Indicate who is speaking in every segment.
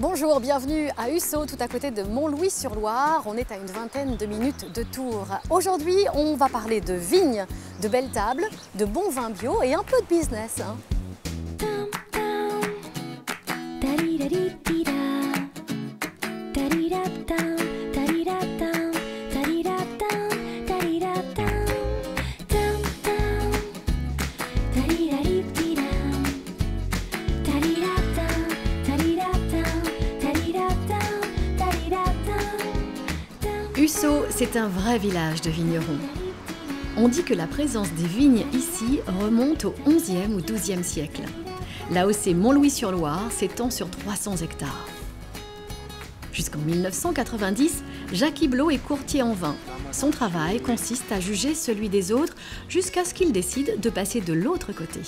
Speaker 1: Bonjour, bienvenue à Ussat, tout à côté de Montlouis-sur-Loire. On est à une vingtaine de minutes de Tours. Aujourd'hui, on va parler de vignes, de belles tables, de bons vins bio et un peu de business. Ussat, c'est un vrai village de vignerons. On dit que la présence des vignes ici remonte au XIe ou XIIe siècle. L'AOC Montlouis-sur-Loire s'étend sur 300 hectares. Jusqu'en 1990, Jacques Iblot est courtier en vin. Son travail consiste à juger celui des autres jusqu'à ce qu'il décide de passer de l'autre côté.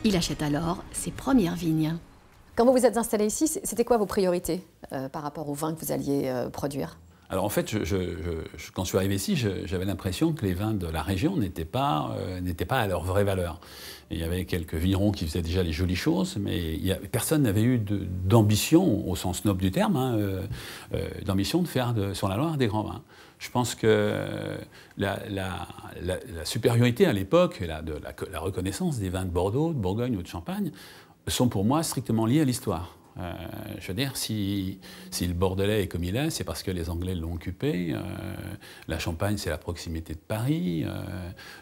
Speaker 1: Il achète alors ses premières vignes. Quand vous vous êtes installé ici, c'était quoi vos priorités par rapport aux vins que vous alliez produire ?
Speaker 2: Alors en fait, quand je suis arrivé ici, j'avais l'impression que les vins de la région n'étaient pas à leur vraie valeur. Et il y avait quelques vignerons qui faisaient déjà les jolies choses, mais personne n'avait eu d'ambition, au sens noble du terme, d'ambition de faire sur la Loire des grands vins. Je pense que la supériorité à l'époque, et la reconnaissance des vins de Bordeaux, de Bourgogne ou de Champagne, sont pour moi strictement liés à l'histoire. Je veux dire, si le Bordelais est comme il est, c'est parce que les Anglais l'ont occupé. La Champagne, c'est la proximité de Paris.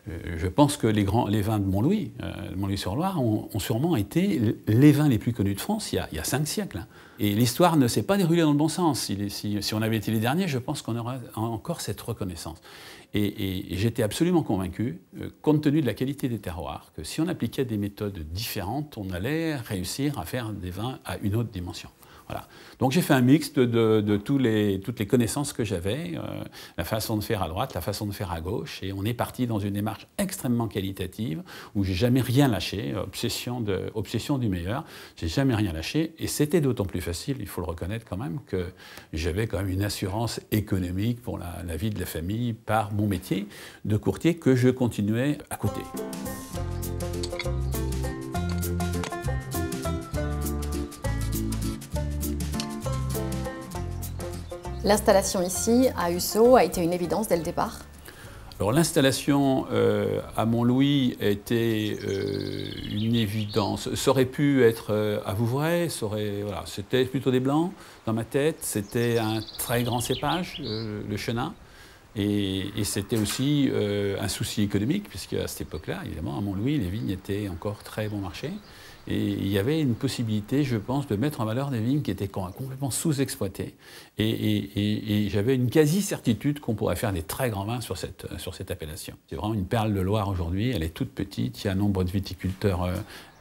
Speaker 2: Je pense que les vins de Montlouis, Montlouis-sur-Loire, ont sûrement été les vins les plus connus de France il y a 5 siècles. Et l'histoire ne s'est pas déroulée dans le bon sens. Si on avait été les derniers, je pense qu'on aurait encore cette reconnaissance. Et j'étais absolument convaincu, compte tenu de la qualité des terroirs, que si on appliquait des méthodes différentes, on allait réussir à faire des vins à une autre dimension. Voilà. Donc j'ai fait un mix de toutes les connaissances que j'avais, la façon de faire à droite, la façon de faire à gauche, et on est parti dans une démarche extrêmement qualitative où j'ai jamais rien lâché, obsession du meilleur, j'ai jamais rien lâché, et c'était d'autant plus facile, il faut le reconnaître quand même, que j'avais quand même une assurance économique pour la vie de la famille par mon métier de courtier que je continuais à côté.
Speaker 1: L'installation ici, à Ussat, a été une évidence dès le départ ?
Speaker 2: Alors l'installation à Montlouis a été une évidence. Ça aurait pu être à Vouvray, voilà, c'était plutôt des blancs dans ma tête. C'était un très grand cépage, le chenin. Et c'était aussi un souci économique, puisque à cette époque-là, évidemment, à Montlouis, les vignes étaient encore très bon marché. Et il y avait une possibilité, je pense, de mettre en valeur des vignes qui étaient complètement sous-exploitées. Et j'avais une quasi-certitude qu'on pourrait faire des très grands vins sur cette appellation. C'est vraiment une perle de Loire aujourd'hui, elle est toute petite, il y a un nombre de viticulteurs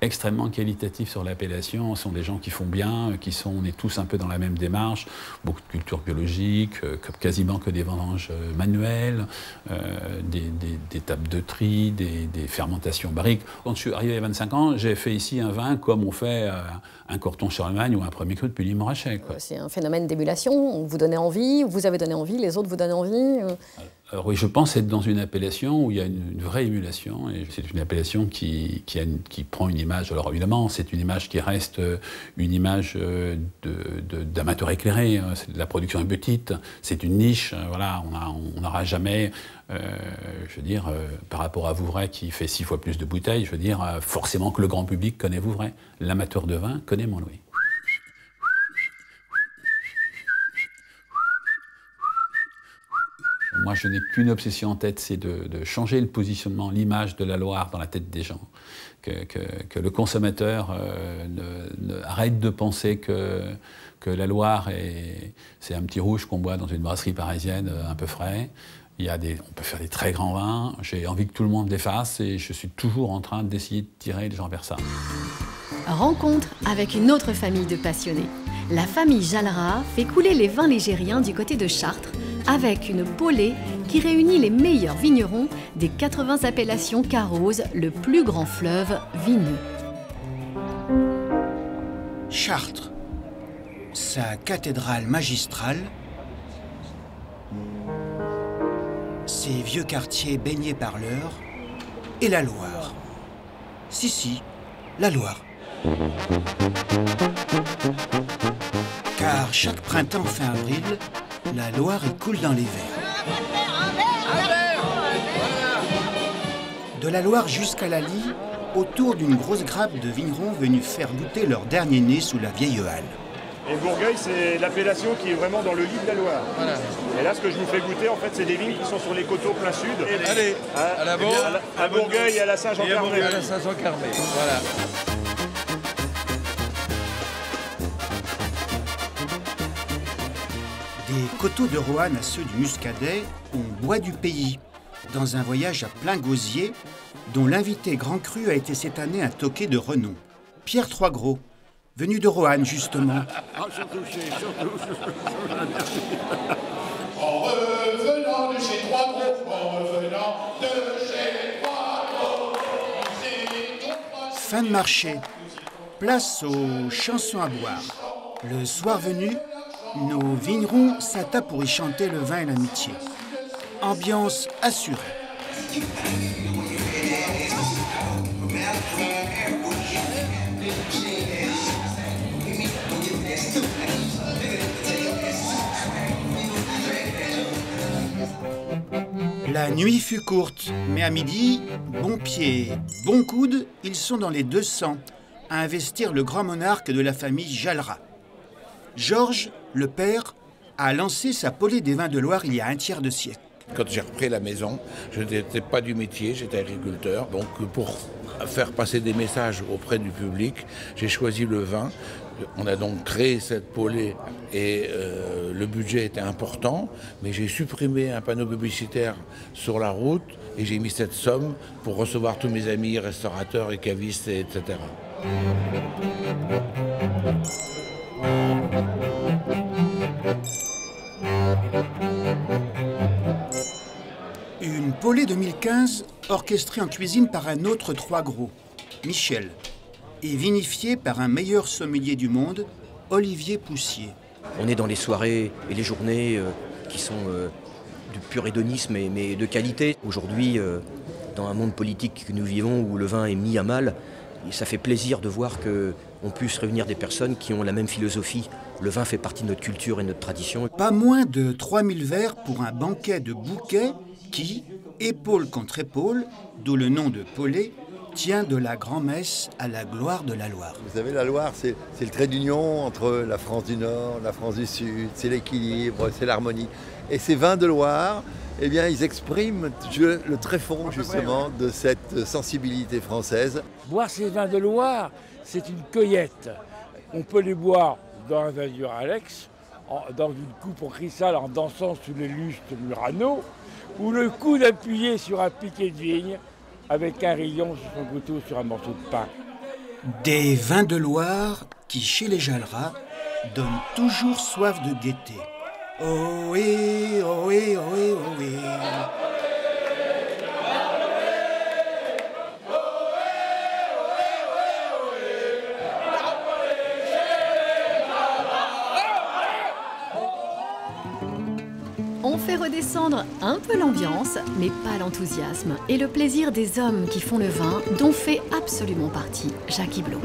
Speaker 2: extrêmement qualitatifs sur l'appellation, ce sont des gens qui font bien, on est tous un peu dans la même démarche, beaucoup de cultures biologiques, quasiment que des vendanges manuelles, des tables de tri, des fermentations barriques. Quand je suis arrivé à 25 ans, j'ai fait ici un vin comme on fait un Corton-Charlemagne ou un premier cru de Puy-Morachet.
Speaker 1: C'est un phénomène d'émulation, on vous donnait envie, vous avez donné envie, les autres vous donnent envie
Speaker 2: Alors oui, je pense être dans une appellation où il y a une vraie émulation, et c'est une appellation qui prend une image. Alors évidemment, c'est une image qui reste une image d'amateur éclairé. C'est de la production est petite, c'est une niche. Voilà, on n'aura jamais, je veux dire, par rapport à Vouvray qui fait 6 fois plus de bouteilles, je veux dire, forcément que le grand public connaît Vouvray. L'amateur de vin connaît Montlouis. Moi, je n'ai qu'une obsession en tête, c'est de changer le positionnement, l'image de la Loire dans la tête des gens. Que le consommateur arrête de penser que la Loire, c'est un petit rouge qu'on boit dans une brasserie parisienne un peu frais. On peut faire des très grands vins, j'ai envie que tout le monde les fasse et je suis toujours en train d'essayer de tirer les gens vers ça.
Speaker 1: Rencontre avec une autre famille de passionnés. La famille Jallerat fait couler les vins légériens du côté de Chartres avec une pôlée qui réunit les meilleurs vignerons des 80 appellations qu'arrose le plus grand fleuve vineux.
Speaker 3: Chartres, sa cathédrale magistrale, ses vieux quartiers baignés par l'Eure et la Loire. Si, la Loire. car chaque printemps fin avril, la Loire y coule dans les verres. De la Loire jusqu'à la Lie, autour d'une grosse grappe de vignerons venus faire goûter leur dernier né sous la vieille halle.
Speaker 4: Et Bourgueil, c'est l'appellation qui est vraiment dans le lit de la Loire. Voilà. Et là, ce que je vous fais goûter, en fait, c'est des vignes qui sont sur les coteaux plein sud.
Speaker 5: Allez, à la Baule,
Speaker 4: à Bourgueil et à la Saint-Jean-Carmé.
Speaker 5: À la Saint-Jean-Carmé, voilà.
Speaker 3: Des coteaux de Roanne à ceux du Muscadet, on boit du pays, dans un voyage à plein gosier, dont l'invité grand cru a été cette année un toqué de renom, Pierre Troisgros, venu de Roanne justement.
Speaker 6: En revenant de chez Troisgros, en revenant de chez Troisgros.
Speaker 3: Fin de marché, place aux chansons à boire. Le soir venu, nos vignerons s'attapent pour y chanter le vin et l'amitié. Ambiance assurée. La nuit fut courte, mais à midi, bon pied, bon coude, ils sont dans les 200 à investir le grand monarque de la famille Jalra. Georges, le père, a lancé sa polée des vins de Loire il y a un tiers de siècle.
Speaker 5: Quand j'ai repris la maison, je n'étais pas du métier, j'étais agriculteur. Donc pour faire passer des messages auprès du public, j'ai choisi le vin. On a donc créé cette polée et le budget était important, mais j'ai supprimé un panneau publicitaire sur la route et j'ai mis cette somme pour recevoir tous mes amis restaurateurs et cavistes, etc.
Speaker 3: Une polée 2015 orchestrée en cuisine par un autre Troisgros, Michel, et vinifiée par un meilleur sommelier du monde, Olivier Poussier.
Speaker 7: On est dans les soirées et les journées qui sont du pur hédonisme mais de qualité. Aujourd'hui, dans un monde politique que nous vivons où le vin est mis à mal, ça fait plaisir de voir qu'on puisse réunir des personnes qui ont la même philosophie. Le vin fait partie de notre culture et de notre tradition.
Speaker 3: Pas moins de 3000 verres pour un banquet de bouquets qui, épaule contre épaule, d'où le nom de polée, tient de la grand-messe à la gloire de la Loire.
Speaker 8: Vous savez, la Loire, c'est le trait d'union entre la France du Nord, la France du Sud, c'est l'équilibre, c'est l'harmonie. Et ces vins de Loire, eh bien, ils expriment le tréfonds, justement, de cette sensibilité française.
Speaker 9: Boire ces vins de Loire, c'est une cueillette. On peut les boire dans un vin du Alex, dans une coupe en cristal en dansant sous les lustres Murano, ou le coude appuyé sur un piquet de vigne avec un rayon sur son couteau sur un morceau de pain.
Speaker 3: Des vins de Loire qui, chez les Jalra, donnent toujours soif de gaieté. Ohé, ohé, ohé, ohé.
Speaker 1: On fait redescendre un peu l'ambiance, mais pas l'enthousiasme et le plaisir des hommes qui font le vin, dont fait absolument partie Jacques Iblot.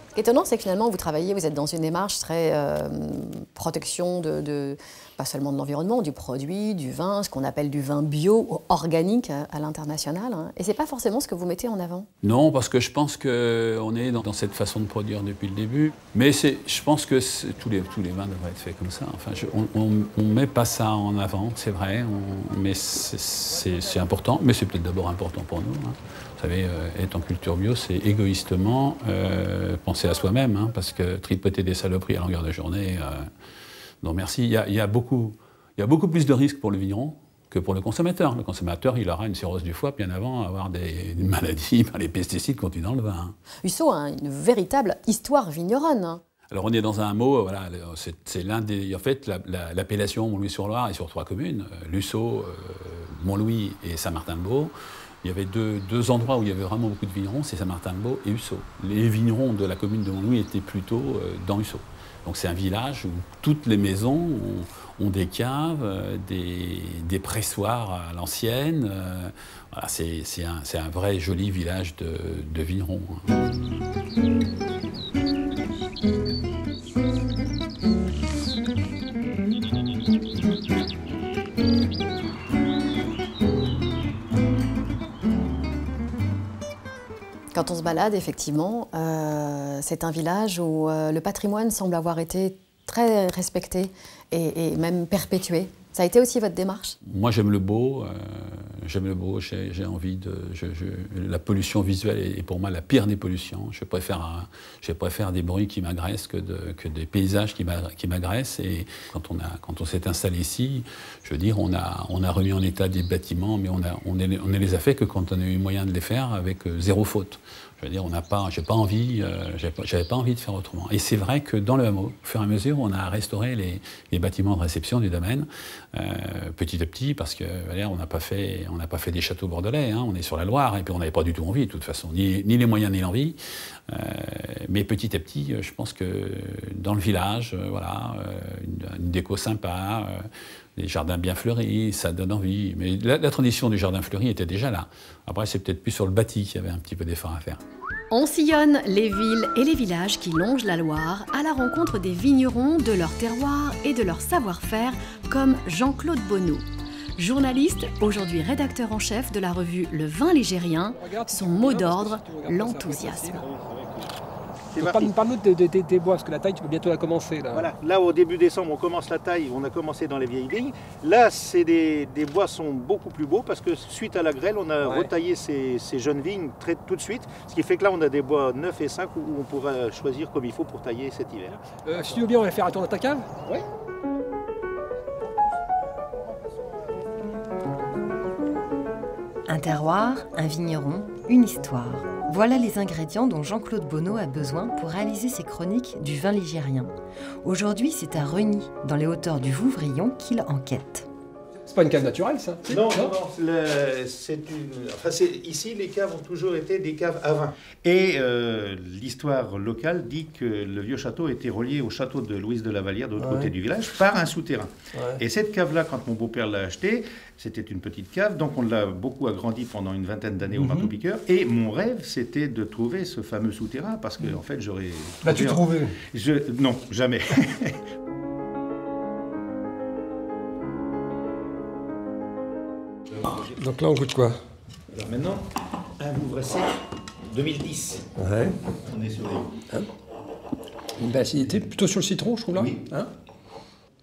Speaker 1: Ce qui est étonnant, c'est que finalement, vous travaillez, vous êtes dans une démarche très protection pas seulement de l'environnement, du produit, du vin, ce qu'on appelle du vin bio, organique à l'international. Hein. Et ce n'est pas forcément ce que vous mettez en avant.
Speaker 2: Non, parce que je pense qu'on est dans cette façon de produire depuis le début. Mais je pense que tous les vins devraient être faits comme ça. Enfin, on ne met pas ça en avant, c'est vrai, mais c'est important. Mais c'est peut-être d'abord important pour nous. Hein. Vous savez, être en culture bio, c'est égoïstement penser à soi-même, hein, parce que tripoter des saloperies à longueur de journée, non merci. Il y a beaucoup plus de risques pour le vigneron que pour le consommateur. Le consommateur, il aura une cirrhose du foie bien avant avoir des maladies par les pesticides contenus dans le vin. Hein.
Speaker 1: Husso a une véritable histoire vigneronne. Hein.
Speaker 2: Alors on est dans un mot, voilà, c'est l'un des... En fait, l'appellation Montlouis-sur-Loire est sur 3 communes, Lusso, Montlouis et Saint-Martin-de-Beau. Il y avait deux endroits où il y avait vraiment beaucoup de vignerons, c'est Saint-Martin-de-Beau et Husso. Les vignerons de la commune de Montlouis étaient plutôt dans Husso. Donc c'est un village où toutes les maisons ont des caves, des pressoirs à l'ancienne. Voilà, c'est un vrai joli village de vignerons. Hein.
Speaker 1: Quand on se balade, effectivement, c'est un village où le patrimoine semble avoir été très respecté et même perpétué. Ça a été aussi votre démarche?
Speaker 2: Moi, j'aime le beau, j'ai envie de... la pollution visuelle est pour moi la pire des pollutions. Je préfère des bruits qui m'agressent que des paysages qui m'agressent. Et quand on s'est installé ici, je veux dire, on a remis en état des bâtiments, mais on ne les a fait que quand on a eu moyen de les faire avec zéro faute. Je veux dire, j'avais pas envie de faire autrement. Et c'est vrai que dans le hameau, au fur et à mesure, on a restauré les bâtiments de réception du domaine, petit à petit, parce que on n'a pas fait des châteaux bordelais, hein, on est sur la Loire, et puis on n'avait pas du tout envie, de toute façon, ni les moyens ni l'envie. Mais petit à petit, je pense que dans le village, une déco sympa, des jardins bien fleuris, ça donne envie. Mais la tradition du jardin fleuri était déjà là. Après, c'est peut-être plus sur le bâti qu'il y avait un petit peu d'effort à faire.
Speaker 1: On sillonne les villes et les villages qui longent la Loire à la rencontre des vignerons, de leur terroir et de leur savoir-faire, comme Jean-Claude Bonneau. Journaliste, aujourd'hui rédacteur en chef de la revue Le Vin Ligérien, son mot d'ordre, l'enthousiasme.
Speaker 10: Parle-nous des bois, parce que la taille, tu peux bientôt la commencer. Là.
Speaker 11: Voilà, là au début décembre, on commence la taille, on a commencé dans les vieilles vignes. Là, c'est des bois sont beaucoup plus beaux parce que suite à la grêle, on a retaillé ces jeunes vignes tout de suite. Ce qui fait que là, on a des bois 9 et 5 où on pourra choisir comme il faut pour tailler cet hiver.
Speaker 10: Si tu veux bien, on va faire un tour dans ta cave.
Speaker 11: Oui.
Speaker 12: Un terroir, un vigneron, une histoire. Voilà les ingrédients dont Jean-Claude Bonneau a besoin pour réaliser ses chroniques du vin ligérien. Aujourd'hui, c'est à Reny, dans les hauteurs du Vouvrion, qu'il enquête.
Speaker 10: C'est pas une cave naturelle, ça?
Speaker 11: Non. Ici, les caves ont toujours été des caves à vin. Et l'histoire locale dit que le vieux château était relié au château de Louise de la Vallière, de l'autre côté du village, par un souterrain. Et cette cave-là, quand mon beau-père l'a achetée, c'était une petite cave, donc on l'a beaucoup agrandie pendant une vingtaine d'années au marteau-piqueur. Et mon rêve, c'était de trouver ce fameux souterrain, parce que en fait, j'aurais...
Speaker 10: L'as-tu trouvé?
Speaker 11: Non, jamais.
Speaker 10: Donc là, on goûte quoi?
Speaker 11: Alors maintenant, un Vouvray sec 2010.
Speaker 10: Ouais.
Speaker 11: On est sur les...
Speaker 10: Une belle acidité, plutôt sur le citron, je trouve, là.
Speaker 11: Oui.
Speaker 10: Hein?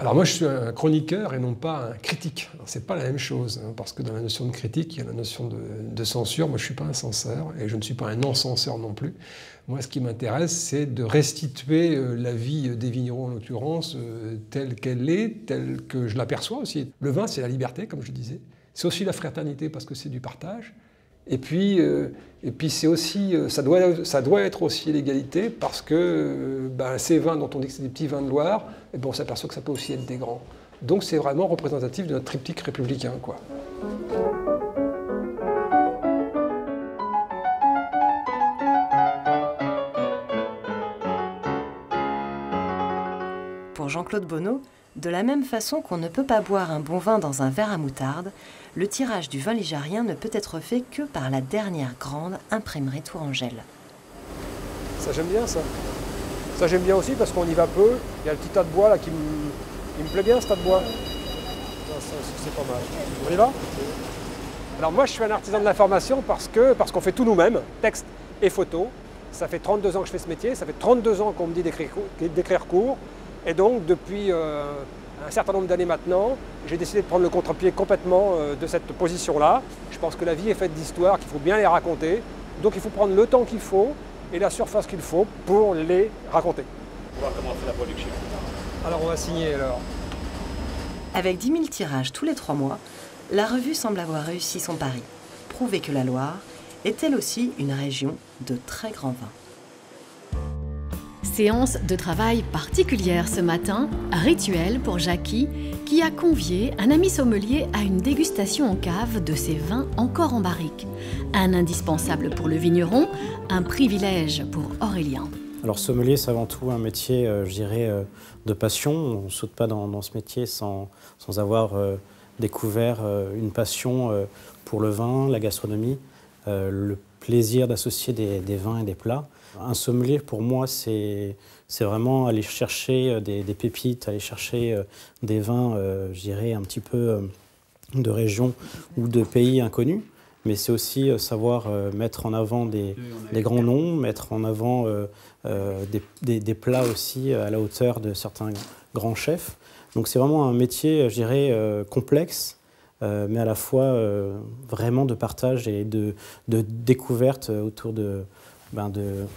Speaker 10: Alors moi, je suis un chroniqueur et non pas un critique. C'est pas la même chose, hein, parce que dans la notion de critique, il y a la notion de censure. Moi, je suis pas un censeur et je ne suis pas un non-censeur non plus. Moi, ce qui m'intéresse, c'est de restituer la vie des vignerons, en l'occurrence, telle qu'elle est, telle que je l'aperçois aussi. Le vin, c'est la liberté, comme je disais. C'est aussi la fraternité, parce que c'est du partage. Et puis c'est aussi, ça doit être aussi l'égalité, parce que ces vins dont on dit que c'est des petits vins de Loire, on s'aperçoit que ça peut aussi être des grands. Donc c'est vraiment représentatif de notre triptyque républicain, quoi.
Speaker 12: Pour Jean-Claude Bonneau, de la même façon qu'on ne peut pas boire un bon vin dans un verre à moutarde, le tirage du vin ligérien ne peut être fait que par la dernière grande imprimerie Tourangelle.
Speaker 10: Ça, j'aime bien, ça. Ça, j'aime bien aussi parce qu'on y va peu. Il y a le petit tas de bois là qui me plaît bien, ce tas de bois. Ça aussi, c'est pas mal. On y va? Alors moi, je suis un artisan de l'information parce qu'on fait tout nous-mêmes, texte et photo. Ça fait 32 ans que je fais ce métier, ça fait 32 ans qu'on me dit d'écrire court. Et donc, depuis un certain nombre d'années maintenant, j'ai décidé de prendre le contre-pied complètement de cette position-là. Je pense que la vie est faite d'histoires, qu'il faut bien les raconter. Donc il faut prendre le temps qu'il faut et la surface qu'il faut pour les raconter.
Speaker 11: On va voir comment on fait la production.
Speaker 10: Alors on va signer alors.
Speaker 12: Avec 10 000 tirages tous les 3 mois, la revue semble avoir réussi son pari. Prouver que la Loire est elle aussi une région de très grands vins.
Speaker 1: Séance de travail particulière ce matin, rituel pour Jackie, qui a convié un ami sommelier à une dégustation en cave de ses vins encore en barrique. Un indispensable pour le vigneron, un privilège pour Aurélien.
Speaker 13: Alors sommelier, c'est avant tout un métier, je dirais, de passion. On ne saute pas dans ce métier sans avoir découvert une passion pour le vin, la gastronomie, le plaisir d'associer des vins et des plats. Un sommelier, pour moi, c'est vraiment aller chercher des pépites, aller chercher des vins, je dirais, un petit peu de régions ou de pays inconnus, mais c'est aussi savoir mettre en avant des grands noms, mettre en avant des plats aussi à la hauteur de certains grands chefs. Donc c'est vraiment un métier, je dirais, complexe, mais à la fois vraiment de partage et de découverte autour de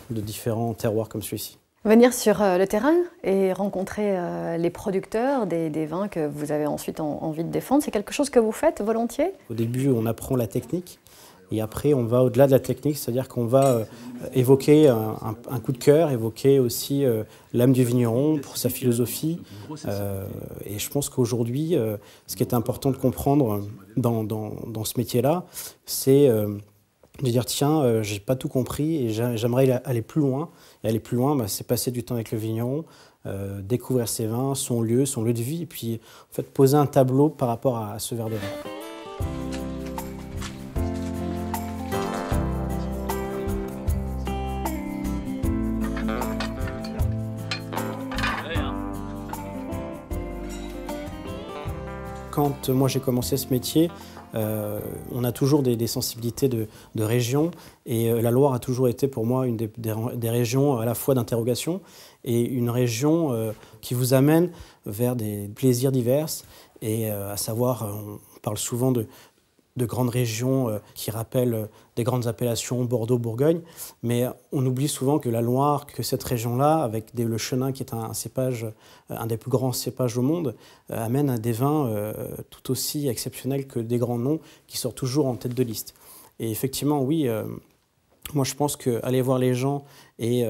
Speaker 13: différents terroirs comme celui-ci.
Speaker 1: Venir sur le terrain et rencontrer les producteurs des vins que vous avez ensuite envie de défendre, c'est quelque chose que vous faites volontiers?
Speaker 13: Au début, on apprend la technique et après, on va au-delà de la technique, c'est-à-dire qu'on va évoquer un coup de cœur, évoquer aussi l'âme du vigneron pour sa philosophie. Et je pense qu'aujourd'hui, ce qui est important de comprendre dans ce métier-là, c'est de dire tiens, j'ai pas tout compris et j'aimerais aller plus loin. Et aller plus loin, c'est passer du temps avec le vigneron, découvrir ses vins, son lieu de vie, et puis en fait poser un tableau par rapport à ce verre de vin. Quand moi j'ai commencé ce métier, on a toujours des sensibilités de région et la Loire a toujours été pour moi une des régions à la fois d'interrogation et une région qui vous amène vers des plaisirs divers et à savoir, on parle souvent de grandes régions qui rappellent des grandes appellations, Bordeaux, Bourgogne, mais on oublie souvent que la Loire, que cette région-là, avec le chenin qui est un cépage, un des plus grands cépages au monde, amène à des vins tout aussi exceptionnels que des grands noms qui sortent toujours en tête de liste. Et effectivement, oui, moi je pense qu'aller voir les gens et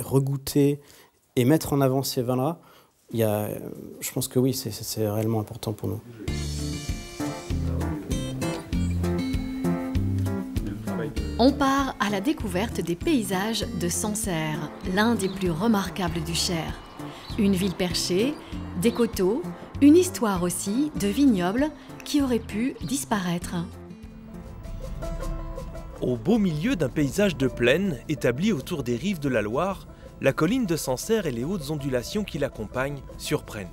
Speaker 13: regoûter et mettre en avant ces vins-là, je pense que oui, c'est réellement important pour nous.
Speaker 1: On part à la découverte des paysages de Sancerre, l'un des plus remarquables du Cher. Une ville perchée, des coteaux, une histoire aussi de vignobles qui auraient pu disparaître.
Speaker 14: Au beau milieu d'un paysage de plaine établi autour des rives de la Loire, la colline de Sancerre et les hautes ondulations qui l'accompagnent surprennent.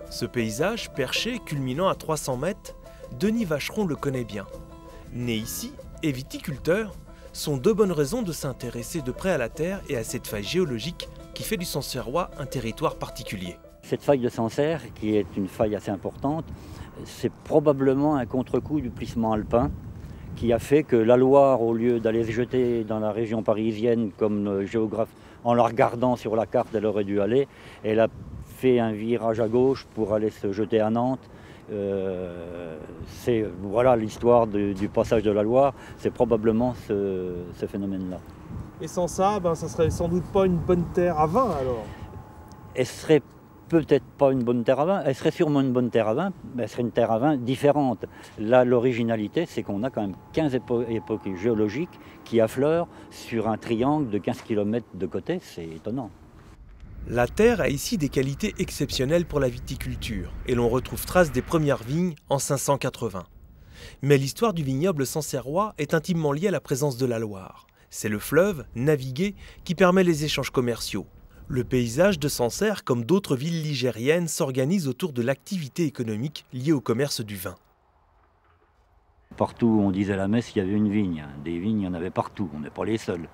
Speaker 14: Ce paysage perché culminant à 300 mètres, Denis Vacheron le connaît bien. Né ici et viticulteur, sont deux bonnes raisons de s'intéresser de près à la terre et à cette faille géologique qui fait du Sancerrois un territoire particulier.
Speaker 15: Cette faille de Sancerre, qui est une faille assez importante, c'est probablement un contre-coup du plissement alpin qui a fait que la Loire, au lieu d'aller se jeter dans la région parisienne comme le géographe, en la regardant sur la carte, elle aurait dû aller, elle a fait un virage à gauche pour aller se jeter à Nantes. Voilà l'histoire du passage de la Loire, c'est probablement ce phénomène-là.
Speaker 14: Et sans ça, ça serait sans doute pas une bonne terre à vin alors?
Speaker 15: Elle serait peut-être pas une bonne terre à vin, elle serait sûrement une bonne terre à vin, mais elle serait une terre à vin différente. Là, l'originalité, c'est qu'on a quand même 15 époques géologiques qui affleurent sur un triangle de 15 km de côté, c'est étonnant.
Speaker 14: La terre a ici des qualités exceptionnelles pour la viticulture et l'on retrouve trace des premières vignes en 580. Mais l'histoire du vignoble sancerrois est intimement liée à la présence de la Loire. C'est le fleuve, navigué, qui permet les échanges commerciaux. Le paysage de Sancerre, comme d'autres villes ligériennes, s'organise autour de l'activité économique liée au commerce du vin.
Speaker 15: Partout où on disait la messe, il y avait une vigne. Des vignes, il y en avait partout, on n'est pas les seuls.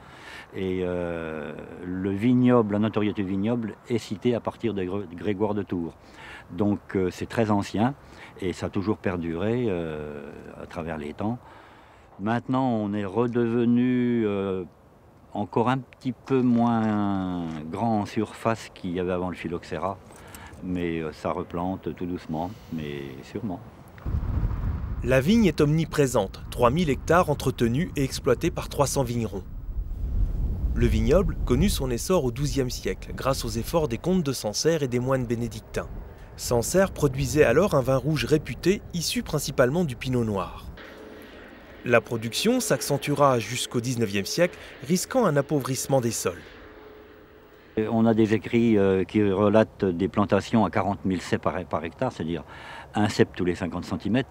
Speaker 15: Et le vignoble, la notoriété vignoble est citée à partir de Grégoire de Tours. Donc c'est très ancien et ça a toujours perduré à travers les temps. Maintenant, on est redevenu encore un petit peu moins grand en surface qu'il y avait avant le phylloxéra. Mais ça replante tout doucement, mais sûrement.
Speaker 14: La vigne est omniprésente, 3000 hectares entretenus et exploités par 300 vignerons. Le vignoble connut son essor au XIIe siècle grâce aux efforts des comtes de Sancerre et des moines bénédictins. Sancerre produisait alors un vin rouge réputé, issu principalement du pinot noir. La production s'accentuera jusqu'au XIXe siècle, risquant un appauvrissement des sols.
Speaker 15: On a des écrits qui relatent des plantations à 40 000 ceps par hectare, c'est-à-dire un cep tous les 50 cm.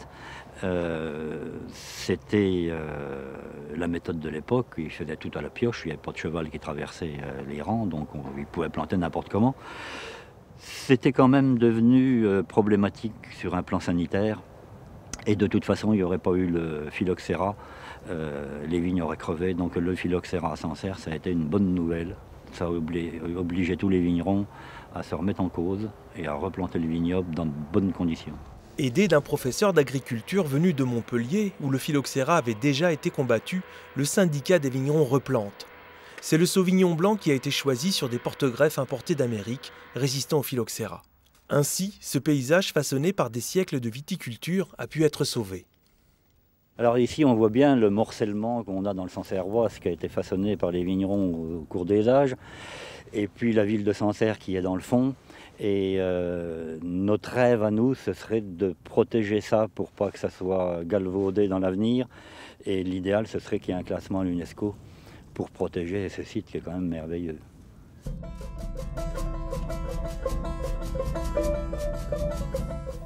Speaker 15: C'était la méthode de l'époque, ils faisaient tout à la pioche, il n'y avait pas de cheval qui traversait les rangs, donc ils pouvaient planter n'importe comment. C'était quand même devenu problématique sur un plan sanitaire Et de toute façon, il n'y aurait pas eu le phylloxéra, les vignes auraient crevé. Donc le phylloxéra à Sancerre, ça a été une bonne nouvelle. Ça a obligé tous les vignerons à se remettre en cause et à replanter le vignoble dans de bonnes conditions.
Speaker 14: Aidé d'un professeur d'agriculture venu de Montpellier, où le phylloxéra avait déjà été combattu, le syndicat des vignerons replante. C'est le Sauvignon blanc qui a été choisi sur des porte-greffes importés d'Amérique, résistants au phylloxéra. Ainsi, ce paysage façonné par des siècles de viticulture a pu être sauvé.
Speaker 15: Alors ici, on voit bien le morcellement qu'on a dans le Sancerrois, ce qui a été façonné par les vignerons au cours des âges, et puis la ville de Sancerre qui est dans le fond. Et notre rêve à nous, ce serait de protéger ça pour pas que ça soit galvaudé dans l'avenir. Et l'idéal, ce serait qu'il y ait un classement à l'UNESCO pour protéger ce site qui est quand même merveilleux.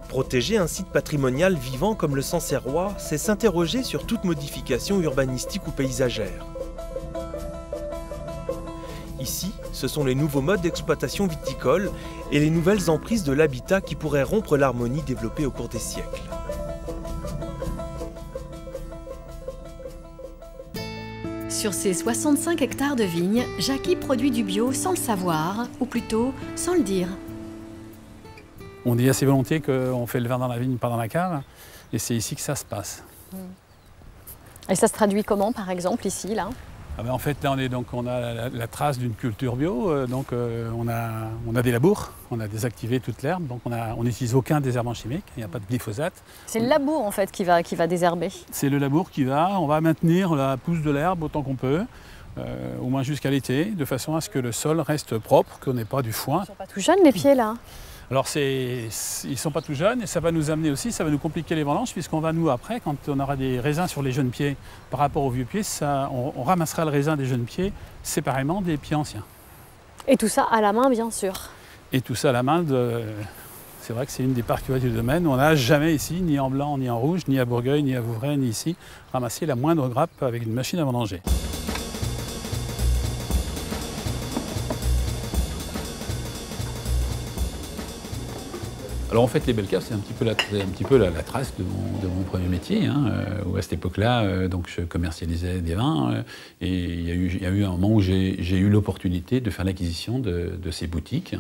Speaker 14: Protéger un site patrimonial vivant comme le Sancerrois, c'est s'interroger sur toute modification urbanistique ou paysagère. Ici, ce sont les nouveaux modes d'exploitation viticole et les nouvelles emprises de l'habitat qui pourraient rompre l'harmonie développée au cours des siècles.
Speaker 1: Sur ses 65 hectares de vignes, Jackie produit du bio sans le savoir, ou plutôt sans le dire.
Speaker 2: On dit assez volontiers qu'on fait le vin dans la vigne, pas dans la cave, et c'est ici que ça se passe.
Speaker 1: Et ça se traduit comment, par exemple, ici, là ?
Speaker 2: En fait, là, on a la trace d'une culture bio, on a des labours, on a désactivé toute l'herbe, donc on n'utilise aucun désherbant chimique, il n'y a pas de glyphosate.
Speaker 1: C'est le labour en fait qui va désherber.
Speaker 2: C'est le labour on va maintenir la pousse de l'herbe autant qu'on peut, au moins jusqu'à l'été, de façon à ce que le sol reste propre, qu'on n'ait pas du foin.
Speaker 1: Ils sont pas tout jeunes les pieds là.
Speaker 2: Alors ils ne sont pas tout jeunes et ça va nous amener aussi, ça va nous compliquer les vendanges puisqu'on va nous après, quand on aura des raisins sur les jeunes pieds par rapport aux vieux pieds, on ramassera le raisin des jeunes pieds séparément des pieds anciens.
Speaker 1: Et tout ça à la main bien sûr.
Speaker 2: Et tout ça à la main, c'est vrai que c'est une des particularités du domaine. On n'a jamais ici, ni en blanc, ni en rouge, ni à Bourgueil, ni à Vouvray, ni ici, ramassé la moindre grappe avec une machine à vendanger. Alors en fait, les belles caves, c'est un petit peu la trace de mon premier métier, où à cette époque-là, donc je commercialisais des vins, et il y a eu un moment où j'ai eu l'opportunité de faire l'acquisition de ces boutiques,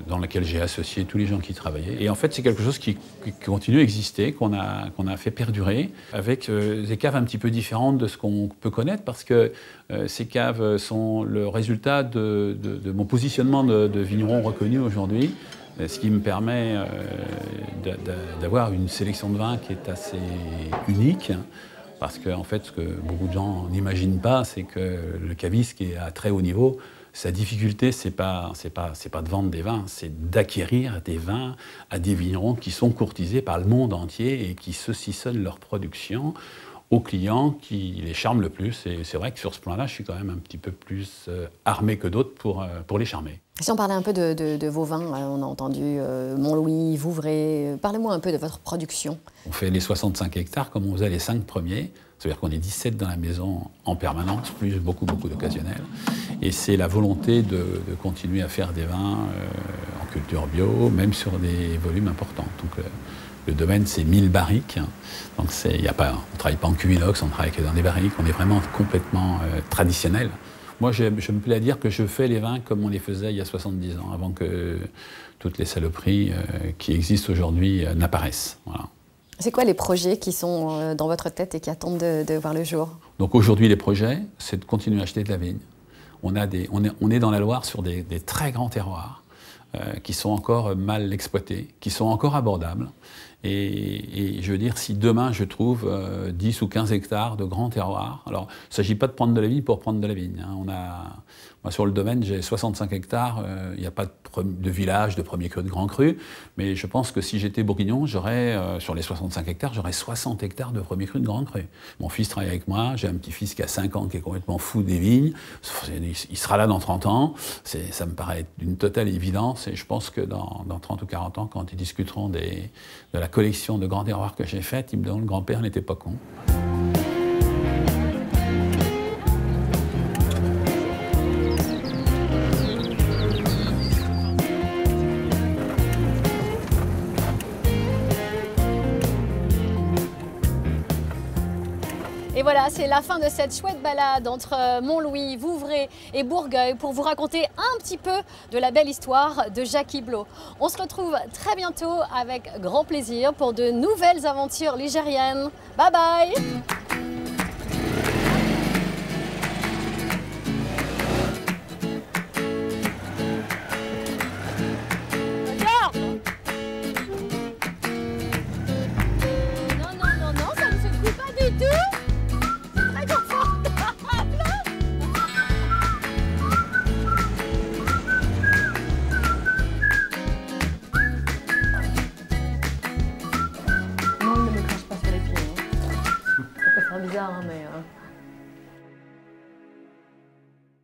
Speaker 2: dans laquelle j'ai associé tous les gens qui travaillaient. Et en fait, c'est quelque chose qui continue à exister, qu'on a fait perdurer, avec des caves un petit peu différentes de ce qu'on peut connaître, parce que ces caves sont le résultat de mon positionnement de vigneron reconnu aujourd'hui. Ce qui me permet d'avoir une sélection de vins qui est assez unique, parce que en fait, ce que beaucoup de gens n'imaginent pas, c'est que le caviste qui est à très haut niveau, sa difficulté, c'est pas de vendre des vins, c'est d'acquérir des vins à des vignerons qui sont courtisés par le monde entier et qui saucissonnent leur production aux clients qui les charment le plus. Et c'est vrai que sur ce plan-là, je suis quand même un petit peu plus armé que d'autres pour les charmer.
Speaker 1: Si on parlait un peu de vos vins, on a entendu Montlouis, Vouvray. Parlez-moi un peu de votre production.
Speaker 2: On fait les 65 hectares comme on faisait les 5 premiers. C'est-à-dire qu'on est 17 dans la maison en permanence, plus beaucoup d'occasionnels. Et c'est la volonté de continuer à faire des vins en culture bio, même sur des volumes importants. Donc, le domaine, c'est 1000 barriques. Donc, on ne travaille pas en cuminox, on travaille que dans des barriques. On est vraiment complètement traditionnel. Moi, je me plais à dire que je fais les vins comme on les faisait il y a 70 ans, avant que toutes les saloperies qui existent aujourd'hui n'apparaissent. Voilà.
Speaker 1: C'est quoi les projets qui sont dans votre tête et qui attendent de voir le jour?
Speaker 2: Donc aujourd'hui, les projets, c'est de continuer à acheter de la vigne. On est dans la Loire sur des très grands terroirs qui sont encore mal exploités, qui sont encore abordables. Et je veux dire, si demain je trouve 10 ou 15 hectares de grands terroirs, alors il ne s'agit pas de prendre de la vigne pour prendre de la vigne. Moi, sur le domaine, j'ai 65 hectares, il n'y a pas de village de premier cru, de grand cru, mais je pense que si j'étais bourguignon, sur les 65 hectares, j'aurais 60 hectares de premier cru, de grand cru. Mon fils travaille avec moi, j'ai un petit-fils qui a 5 ans, qui est complètement fou des vignes, il sera là dans 30 ans, ça me paraît d'une totale évidence, et je pense que dans 30 ou 40 ans, quand ils discuteront de la collection de grands terroirs que j'ai faite, ils me diront le grand-père n'était pas con.
Speaker 1: voilà, c'est la fin de cette chouette balade entre Montlouis, Vouvray et Bourgueil pour vous raconter un petit peu de la belle histoire de Jacques Hiblot. On se retrouve très bientôt avec grand plaisir pour de nouvelles aventures ligériennes. Bye bye!